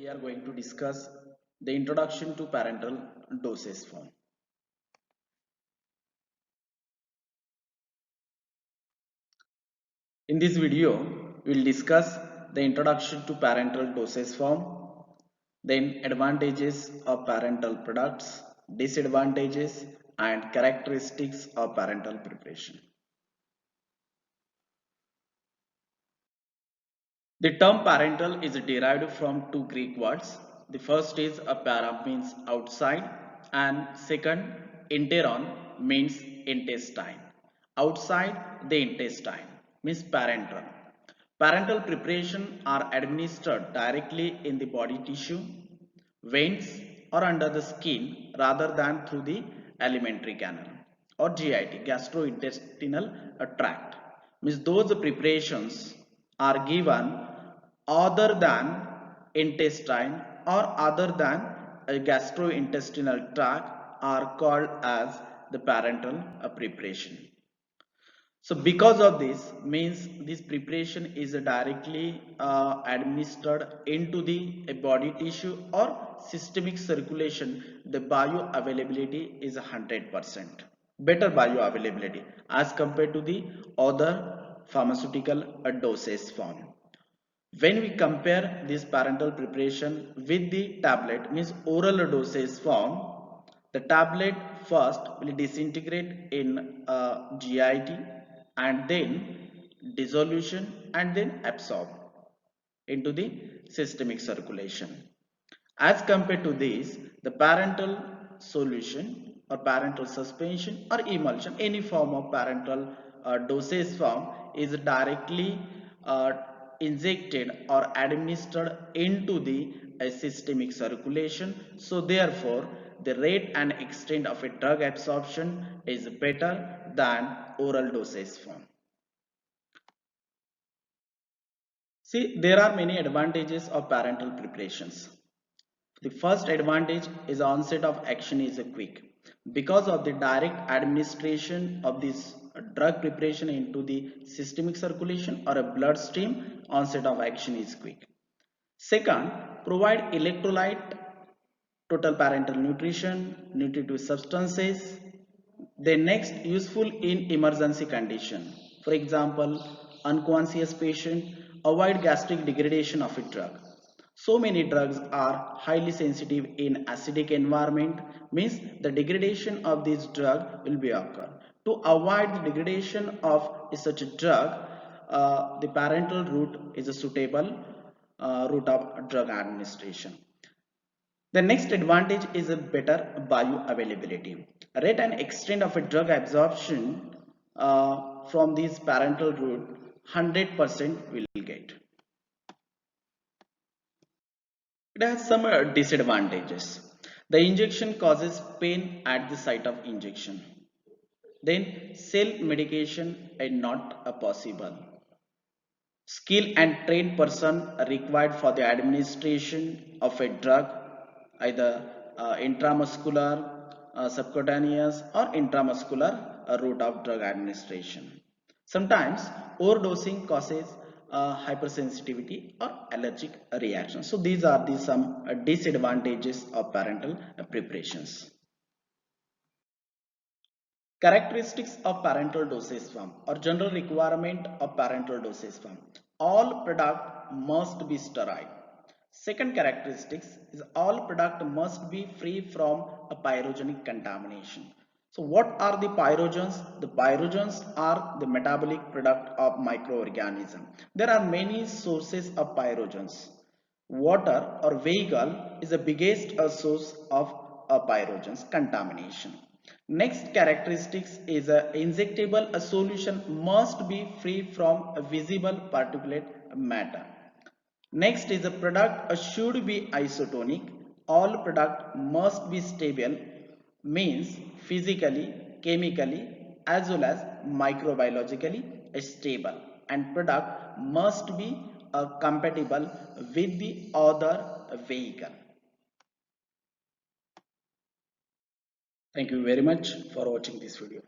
we are going to discuss the introduction to parental dosage form. In this video, we will discuss the introduction to parental dosage form, then advantages of parental products, disadvantages and characteristics of parental preparation. The term parental is derived from two Greek words. The first is a para means outside and second enteron means intestine. Outside the intestine means parental. Parental preparation are administered directly in the body tissue, veins or under the skin rather than through the alimentary canal or GIT, gastrointestinal tract. Means those preparations are given other than intestine or other than a gastrointestinal tract are called as the parental preparation. So because of this means this preparation is directly administered into the body tissue or systemic circulation, the bioavailability is 100%. Better bioavailability as compared to the other pharmaceutical dosage form. When we compare this parental preparation with the tablet means oral dosage form, the tablet first will disintegrate in GIT and then dissolution and then absorb into the systemic circulation. As compared to this, the parental solution or parental suspension or emulsion, any form of parental dosage form is directly injected or administered into the systemic circulation. So therefore, the rate and extent of a drug absorption is better than oral dosage form. See, there are many advantages of parental preparations. The first advantage is onset of action is quick. Because of the direct administration of this drug preparation into the systemic circulation or a bloodstream, onset of action is quick. Second, provide electrolyte, total parental nutrition, nutritive substances. Then next, useful in emergency condition. For example, unconscious patient, avoid gastric degradation of a drug. So many drugs are highly sensitive in acidic environment, means the degradation of this drug will be occur. To avoid the degradation of such a drug, the parental route is a suitable route of drug administration. The next advantage is a better bioavailability. Rate and extent of a drug absorption from this parental route 100% will get. It has some disadvantages. The injection causes pain at the site of injection. Then self-medication is not possible. Skill and trained person required for the administration of a drug, either intramuscular, subcutaneous or intramuscular route of drug administration. Sometimes overdosing causes hypersensitivity or allergic reaction. So these are the some disadvantages of parental preparations. Characteristics of parental dosage form or general requirement of parental dosage form. All product must be sterile. Second characteristics is all product must be free from a pyrogenic contamination. So what are the pyrogens? The pyrogens are the metabolic product of microorganism. There are many sources of pyrogens. Water or vehicle is the biggest source of pyrogens contamination. Next characteristics is a injectable a solution must be free from a visible particulate matter. Next is a product should be isotonic. All product must be stable, means physically, chemically as well as microbiologically stable, and product must be compatible with the other vehicle. Thank you very much for watching this video.